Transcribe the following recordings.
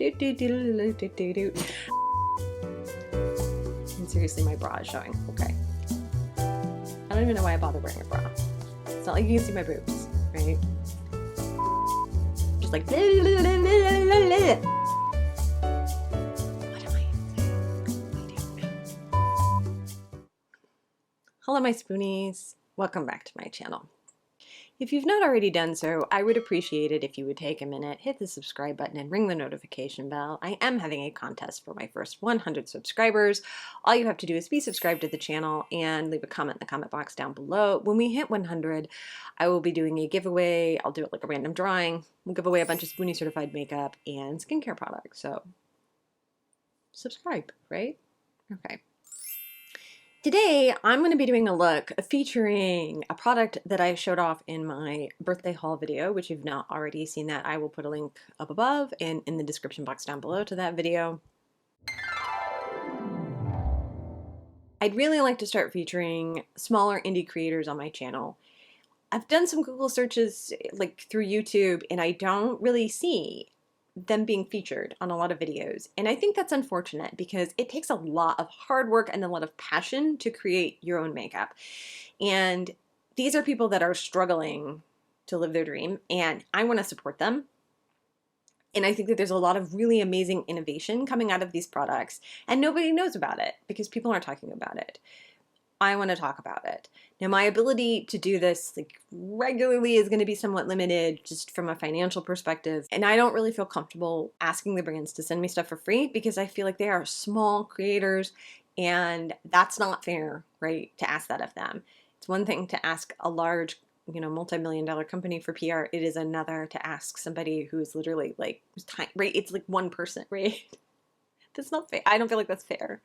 And seriously, my bra is showing. Okay. I don't even know why I bother wearing a bra. It's not like you can see my boobs, right? Just like, what am I doing? Hello, my spoonies. Welcome back to my channel. If you've not already done so, I would appreciate it if you would take a minute, hit the subscribe button, and ring the notification bell. I am having a contest for my first 100 subscribers. All you have to do is be subscribed to the channel and leave a comment in the comment box down below. When we hit 100, I will be doing a giveaway. I'll do it like a random drawing. We'll give away a bunch of Spoonie certified makeup and skincare products. So subscribe, right? Okay. Today, I'm going to be doing a look featuring a product that I showed off in my birthday haul video, which if you've not already seen that, I will put a link up above and in the description box down below to that video. I'd really like to start featuring smaller indie creators on my channel. I've done some Google searches like through YouTube, and I don't really see them being featured on a lot of videos. And I think that's unfortunate because it takes a lot of hard work and a lot of passion to create your own makeup. And these are people that are struggling to live their dream, and I want to support them. And I think that there's a lot of really amazing innovation coming out of these products, and nobody knows about it because people aren't talking about it. I want to talk about it. Now, my ability to do this like regularly is going to be somewhat limited just from a financial perspective. And I don't really feel comfortable asking the brands to send me stuff for free because I feel like they are small creators and that's not fair, right? To ask that of them. It's one thing to ask a large, multi-million-dollar company for PR. It is another to ask somebody who's literally like, right? It's like one person, right? That's not fair. I don't feel like that's fair.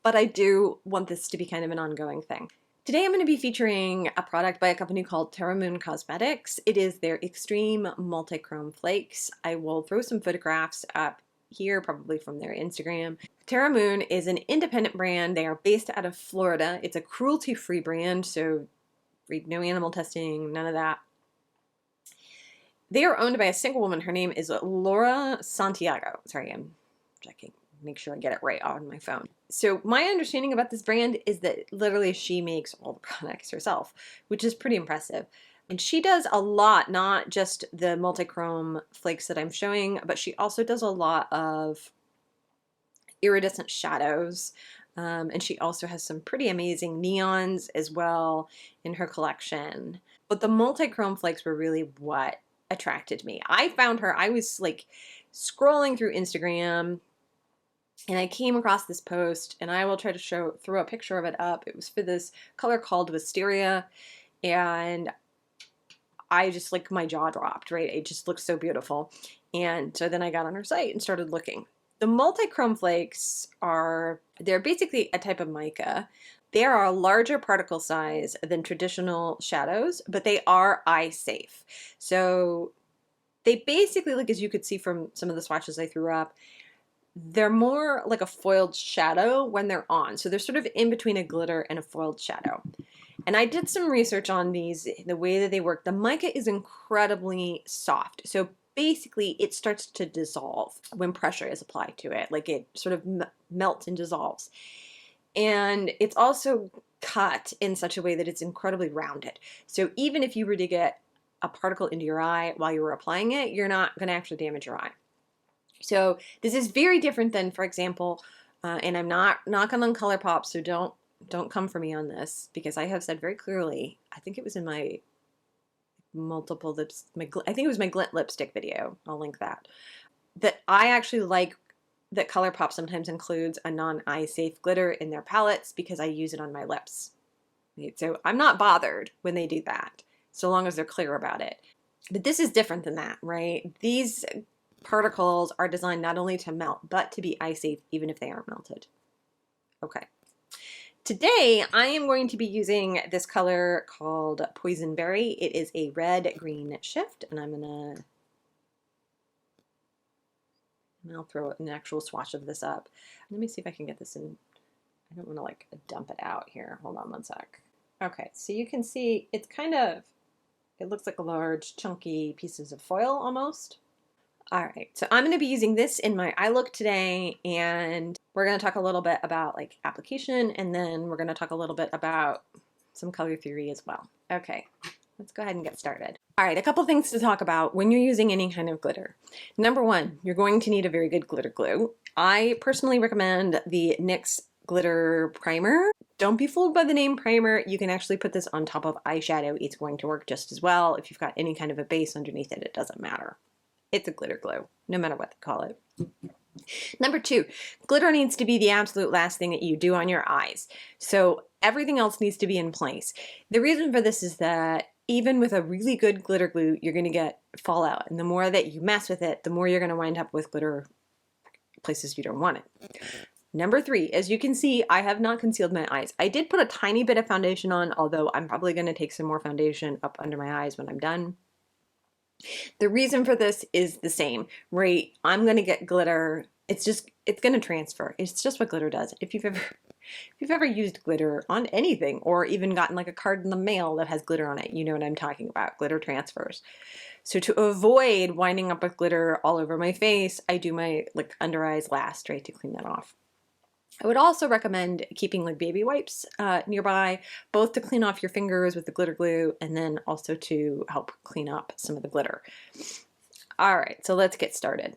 But I do want this to be kind of an ongoing thing. Today I'm going to be featuring a product by a company called Terra Moon Cosmetics. It is their Extreme Multichrome Flakes. I will throw some photographs up here, probably from their Instagram. Terra Moon is an independent brand. They are based out of Florida. It's a cruelty-free brand, so no animal testing, none of that. They are owned by a single woman. Her name is Laura Santiago. Sorry, I'm checking. Make sure I get it right on my phone. So my understanding about this brand is that literally she makes all the products herself, which is pretty impressive. And she does a lot, not just the multichrome flakes that I'm showing, but she also does a lot of iridescent shadows. And she also has some pretty amazing neons as well in her collection. But the multichrome flakes were really what attracted me. I found her, I was like scrolling through Instagram, and I came across this post, and I will try to throw a picture of it up. It was for this color called Wisteria, and I just like my jaw dropped, right? It just looked so beautiful. And so then I got on her site and started looking. The multichrome flakes they're basically a type of mica. They are a larger particle size than traditional shadows, but they are eye safe. So they basically, like as you could see from some of the swatches I threw up, they're more like a foiled shadow when they're on. So they're sort of in between a glitter and a foiled shadow. And I did some research on these, the way that they work. The mica is incredibly soft. So basically it starts to dissolve when pressure is applied to it. Like it sort of melts and dissolves. And it's also cut in such a way that it's incredibly rounded. So even if you were to get a particle into your eye while you were applying it, you're not going to actually damage your eye. So this is very different than, for example, and I'm not knocking on ColourPop, so don't come for me on this, because I have said very clearly, I think it was in my multiple lips, I think it was my glint lipstick video, I'll link that I actually like that ColourPop sometimes includes a non-eye safe glitter in their palettes because I use it on my lips. Right? So I'm not bothered when they do that, so long as they're clear about it. But this is different than that, right? These particles are designed not only to melt, but to be eye safe even if they aren't melted. Okay. Today, I am going to be using this color called Poison Berry. It is a red-green shift, and I'll throw an actual swatch of this up. Let me see if I can get this in. I don't want to like dump it out here. Hold on one sec. Okay, so you can see it's it looks like large chunky pieces of foil almost. All right, so I'm going to be using this in my eye look today, and we're going to talk a little bit about like application, and then we're going to talk a little bit about some color theory as well. Okay, let's go ahead and get started. All right, a couple things to talk about when you're using any kind of glitter. Number one, you're going to need a very good glitter glue. I personally recommend the NYX glitter primer. Don't be fooled by the name primer. You can actually put this on top of eyeshadow. It's going to work just as well. If you've got any kind of a base underneath it, it doesn't matter. It's a glitter glue, no matter what they call it. Number two, glitter needs to be the absolute last thing that you do on your eyes. So everything else needs to be in place. The reason for this is that even with a really good glitter glue, you're going to get fallout. And the more that you mess with it, the more you're going to wind up with glitter places you don't want it. Number three, as you can see, I have not concealed my eyes. I did put a tiny bit of foundation on, although I'm probably going to take some more foundation up under my eyes when I'm done. The reason for this is the same, right? I'm going to get glitter. It's going to transfer. It's just what glitter does. If you've ever used glitter on anything, or even gotten like a card in the mail that has glitter on it, you know what I'm talking about. Glitter transfers. So to avoid winding up with glitter all over my face, I do my like under eyes last, right, to clean that off. I would also recommend keeping like baby wipes nearby, both to clean off your fingers with the glitter glue and then also to help clean up some of the glitter. All right, so let's get started.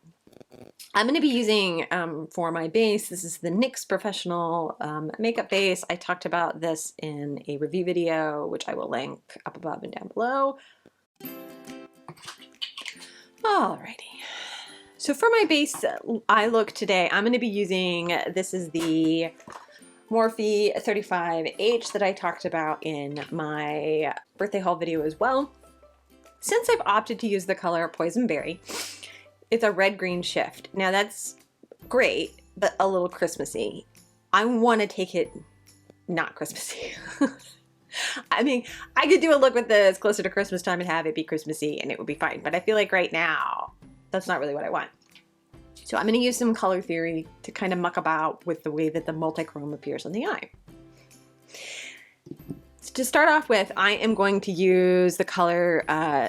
I'm going to be using for my base, this is the NYX Professional Makeup Base. I talked about this in a review video, which I will link up above and down below. Alrighty. So for my base eye look today, I'm going to be using, this is the Morphe 35H that I talked about in my birthday haul video as well. Since I've opted to use the color Poison Berry, it's a red-green shift. Now that's great, but a little Christmassy. I want to take it not Christmassy. I mean, I could do a look with this closer to Christmas time and have it be Christmassy and it would be fine. But I feel like right now, that's not really what I want. So I'm going to use some color theory to kind of muck about with the way that the multichrome appears on the eye. So to start off with, I am going to use the color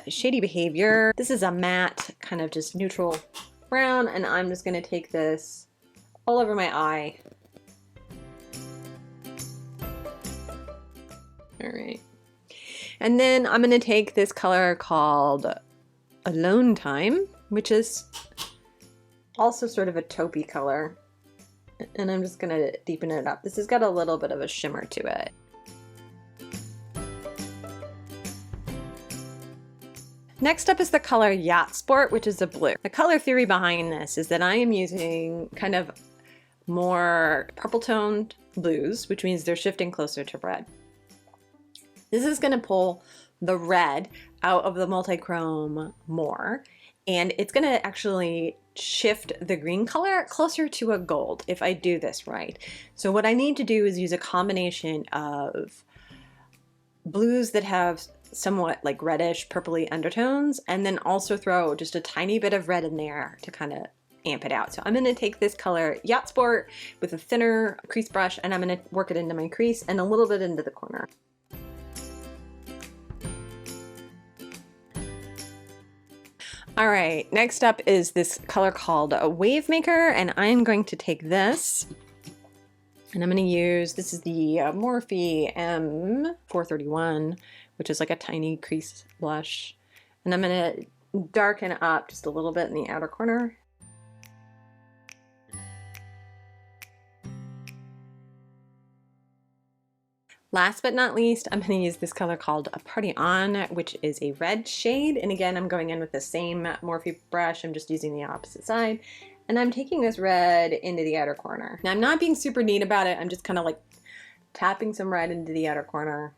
Shady Behavior. This is a matte, kind of just neutral brown, and I'm just going to take this all over my eye. All right. And then I'm going to take this color called Alone Time, which is also sort of a taupey color, and I'm just gonna deepen it up. This has got a little bit of a shimmer to it. Next up is the color Yacht Sport, which is a blue. The color theory behind this is that I am using kind of more purple toned blues, which means they're shifting closer to red. This is gonna pull the red out of the multichrome more, and it's going to actually shift the green color closer to a gold if I do this right. So what I need to do is use a combination of blues that have somewhat like reddish purpley undertones, and then also throw just a tiny bit of red in there to kind of amp it out. So I'm going to take this color Yacht Sport with a thinner crease brush, and I'm going to work it into my crease and a little bit into the corner. All right, next up is this color called a Wave Maker, and I'm going to take this and I'm going to use, this is the Morphe M431, which is like a tiny crease blush, and I'm going to darken up just a little bit in the outer corner. Last but not least, I'm going to use this color called a Party On, which is a red shade. And again, I'm going in with the same Morphe brush. I'm just using the opposite side. And I'm taking this red into the outer corner. Now, I'm not being super neat about it. I'm just kind of like tapping some red into the outer corner.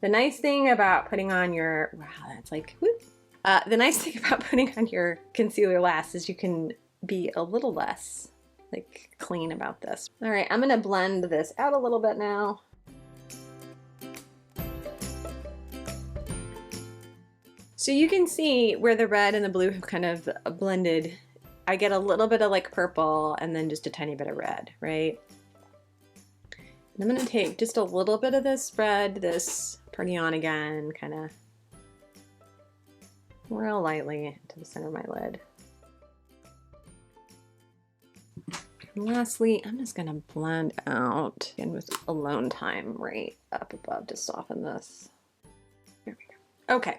The nice thing about putting on your, wow, that's like, whoop. The nice thing about putting on your concealer last is you can be a little less like clean about this. All right, I'm going to blend this out a little bit now. So you can see where the red and the blue have kind of blended. I get a little bit of like purple and then just a tiny bit of red, right? And I'm going to take just a little bit of this red, this Party On again, kind of real lightly to the center of my lid. And lastly, I'm just gonna blend out and with alone time right up above to soften this. There we go. Okay.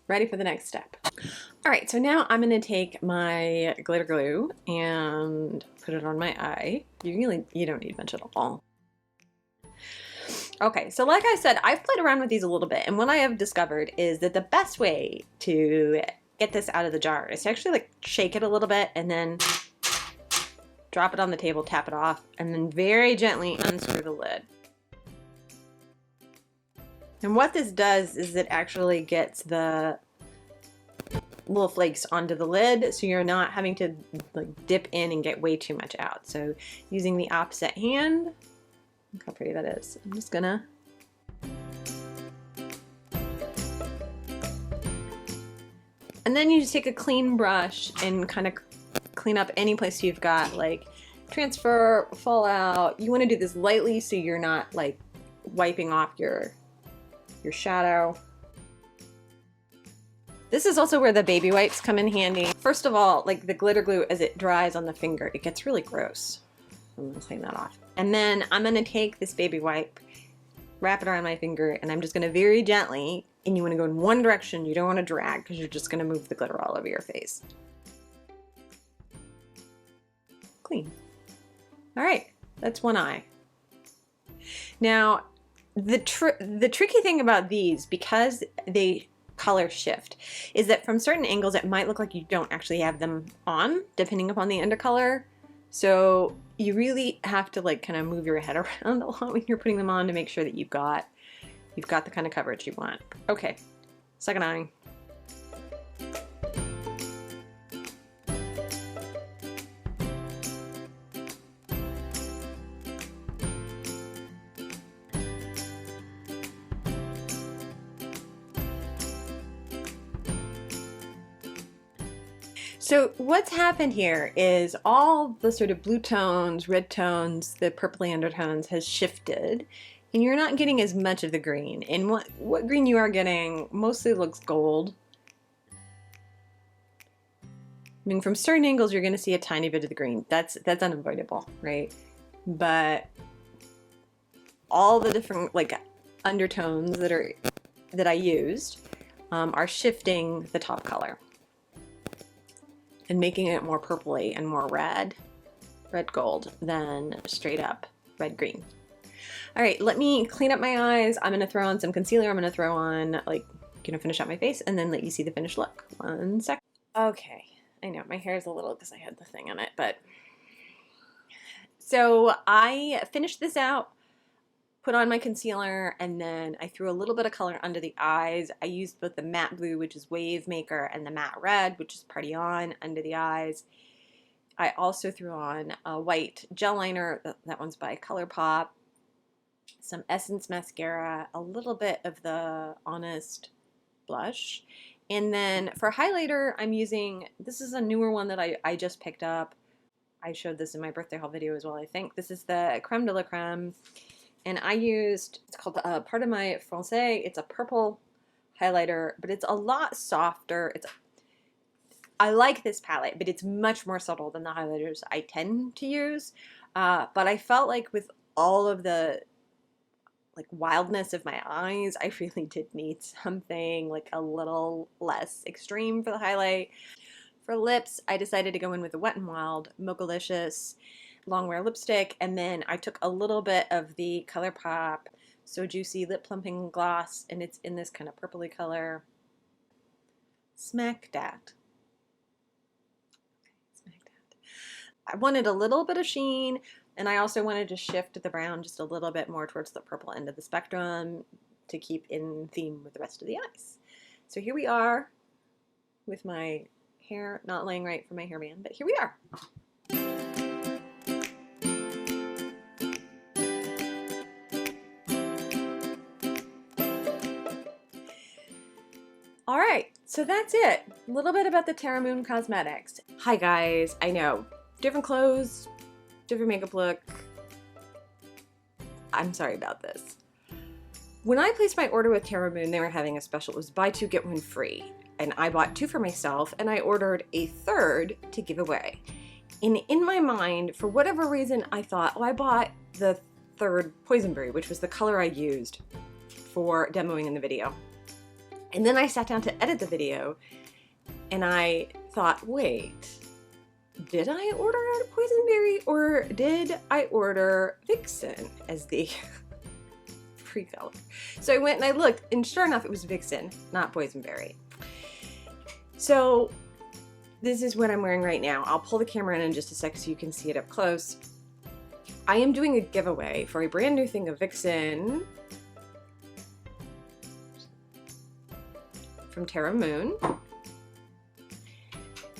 Ready for the next step. All right, so now I'm gonna take my glitter glue and put it on my eye. You don't need much at all. Okay, so like I said, I've played around with these a little bit, and what I have discovered is that the best way to get this out of the jar is to actually like shake it a little bit and then drop it on the table, tap it off, and then very gently unscrew the lid. And what this does is it actually gets the little flakes onto the lid, so you're not having to like dip in and get way too much out. So using the opposite hand, look how pretty that is. I'm just gonna and then you just take a clean brush and kind of clean up any place you've got like transfer, fallout. You want to do this lightly so you're not like wiping off your shadow. This is also where the baby wipes come in handy. First of all, like the glitter glue, as it dries on the finger, it gets really gross. I'm gonna clean that off. And then I'm gonna take this baby wipe, wrap it around my finger, and I'm just gonna very gently, and you wanna go in one direction, you don't wanna drag because you're just gonna move the glitter all over your face. Clean. All right, that's one eye. Now, the tricky thing about these, because they color shift, is that from certain angles it might look like you don't actually have them on, depending upon the undercolor. So you really have to like kind of move your head around a lot when you're putting them on to make sure that you've got the kind of coverage you want. Okay, second eye. So what's happened here is all the sort of blue tones, red tones, the purpley undertones has shifted, and you're not getting as much of the green. And what green you are getting mostly looks gold. I mean, from certain angles, you're going to see a tiny bit of the green. That's unavoidable, right? But all the different like undertones that I used are shifting the top color and making it more purpley and more red gold than straight up red green. All right, let me clean up my eyes. I'm gonna throw on some concealer. I'm gonna throw on finish out my face and then let you see the finished look. 1 sec. Okay, I know my hair is a little because I had the thing on it, but so I finished this out, put on my concealer, and then I threw a little bit of color under the eyes. I used both the matte blue, which is Wave Maker, and the matte red, which is Party On, under the eyes. I also threw on a white gel liner. That one's by ColourPop. Some Essence mascara, a little bit of the Honest blush. And then for highlighter, I'm using, this is a newer one that I just picked up. I showed this in my birthday haul video as well, I think. This is the Creme de la Creme. And I used, it's called Part of My Francais. It's a purple highlighter, but it's a lot softer. I like this palette, but it's much more subtle than the highlighters I tend to use. But I felt like with all of the like wildness of my eyes, I really did need something like a little less extreme for the highlight. For lips, I decided to go in with the Wet n Wild Mochalicious Longwear lipstick, and then I took a little bit of the ColourPop So Juicy Lip Plumping Gloss, and it's in this kind of purpley color. Smack that. Smack that. I wanted a little bit of sheen, and I also wanted to shift the brown just a little bit more towards the purple end of the spectrum to keep in theme with the rest of the eyes. So here we are with my hair not laying right for my hairband, but here we are. All right, so that's it. A little bit about the Terra Moon Cosmetics. Hi guys, I know, different clothes, different makeup look. I'm sorry about this. When I placed my order with Terra Moon, they were having a special. It was buy two, get one free. And I bought two for myself, and I ordered a third to give away. And in my mind, for whatever reason, I thought, oh, I bought the third Poisonberry, which was the color I used for demoing in the video. And then I sat down to edit the video and I thought, wait, did I order a Poisonberry or did I order Vixen as the free color? So I went and I looked, and sure enough, it was Vixen, not Poisonberry. So this is what I'm wearing right now. I'll pull the camera in just a sec so you can see it up close. I am doing a giveaway for a brand new thing of Vixen from Terra Moon.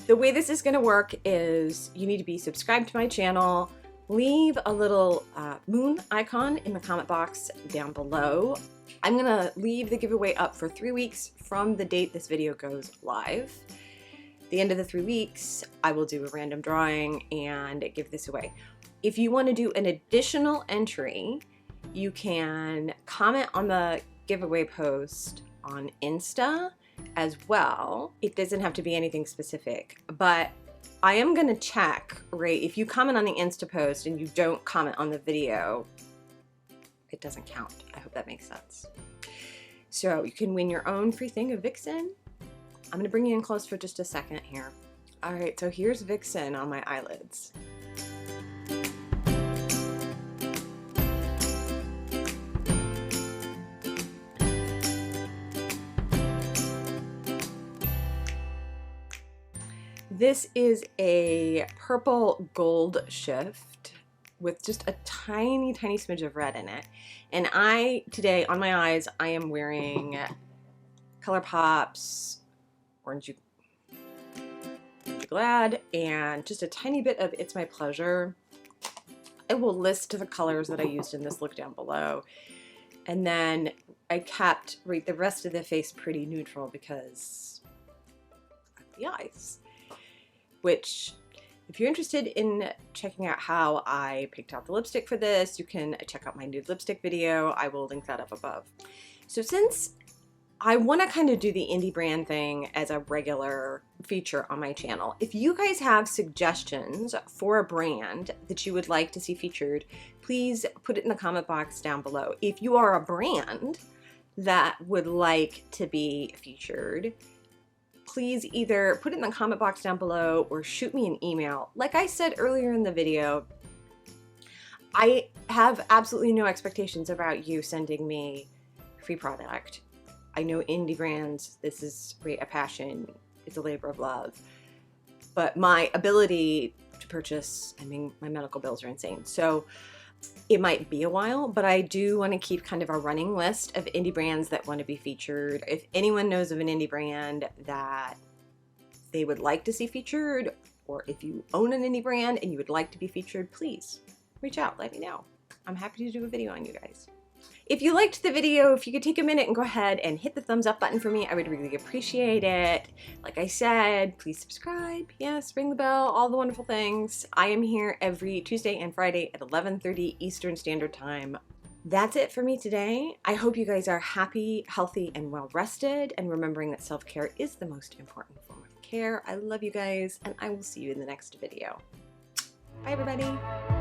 The way this is going to work is you need to be subscribed to my channel, leave a little moon icon in the comment box down below. I'm going to leave the giveaway up for 3 weeks from the date this video goes live. The end of the 3 weeks, I will do a random drawing and give this away. If you want to do an additional entry, you can comment on the giveaway post on Insta as well. It doesn't have to be anything specific, but I am going to check, right? If you comment on the Insta post and you don't comment on the video, it doesn't count. I hope that makes sense. So you can win your own free thing of Vixen. I'm gonna bring you in close for just a second here. All right, so here's Vixen on my eyelids. This is a purple gold shift with just a tiny, tiny smidge of red in it. And today on my eyes, I am wearing ColourPop's Orange Glad and just a tiny bit of It's My Pleasure. I will list the colors that I used in this look down below. And then I kept the rest of the face pretty neutral because of the eyes. Which, if you're interested in checking out how I picked out the lipstick for this, you can check out my nude lipstick video. I will link that up above. So since I want to kind of do the indie brand thing as a regular feature on my channel, if you guys have suggestions for a brand that you would like to see featured, please put it in the comment box down below. If you are a brand that would like to be featured, please either put it in the comment box down below or shoot me an email. Like I said earlier in the video, I have absolutely no expectations about you sending me free product. I know indie brands, this is a passion, it's a labor of love. But my ability to purchase, I mean, my medical bills are insane. So it might be a while, but I do want to keep kind of a running list of indie brands that want to be featured. If anyone knows of an indie brand that they would like to see featured, or if you own an indie brand and you would like to be featured, please reach out, let me know. I'm happy to do a video on you guys. If you liked the video, if you could take a minute and go ahead and hit the thumbs up button for me, I would really appreciate it. Like I said, please subscribe, yes, ring the bell, all the wonderful things. I am here every Tuesday and Friday at 11:30 Eastern Standard Time. That's it for me today. I hope you guys are happy, healthy, and well rested, and remembering that self-care is the most important form of care. I love you guys, and I will see you in the next video. Bye, everybody.